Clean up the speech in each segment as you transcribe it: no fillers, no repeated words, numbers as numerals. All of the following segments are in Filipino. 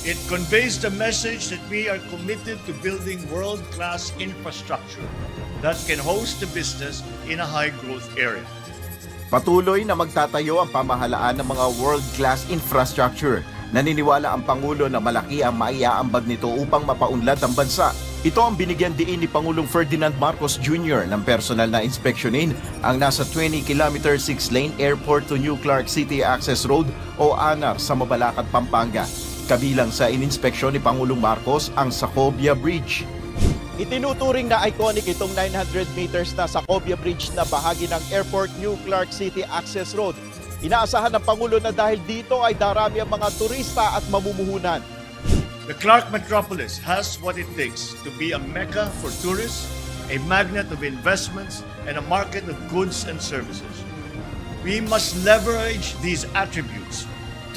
It conveys the message that we are committed to building world-class infrastructure that can host the business in a high-growth area. Patuloy na magtatayo ang pamahalaan ng mga world-class infrastructure. Naniniwala ang Pangulo na malaki ang maiaambag nito upang mapaunlad ang bansa. Ito ang binigyan diin ni Pangulong Ferdinand Marcos Jr. ng personal na inspeksyonin ang nasa 20-kilometer 6-lane Airport to New Clark City Access Road o ANAR sa Mabalacat, Pampanga. Kabilang sa ininspeksyon ni Pangulong Marcos ang Sacobia Bridge. Itinuturing na iconic itong 900 meters na Sacobia Bridge na bahagi ng Airport New Clark City Access Road. Inaasahan ng Pangulo na dahil dito ay darami ang mga turista at mamumuhunan. The Clark Metropolis has what it takes to be a mecca for tourists, a magnet of investments, and a market of goods and services. We must leverage these attributes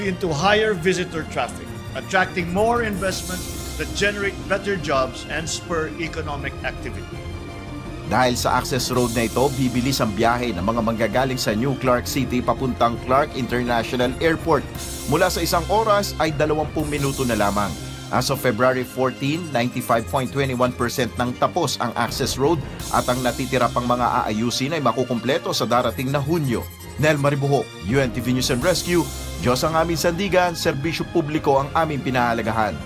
into higher visitor traffic, attracting more investments that generate better jobs and spur economic activity. Dahil sa access road na ito, bibilis ang biyahe ng mga manggagaling sa New Clark City papuntang Clark International Airport. Mula sa 1 oras ay 20 minuto na lamang. As of February 14, 95.21% ng tapos ang access road at ang natitira pang mga aayusin ay makukumpleto sa darating na Hunyo. Nel Maribuhok, UNTV News and Rescue. Diyos ang aming sandigan, serbisyo publiko ang aming pinahalagahan.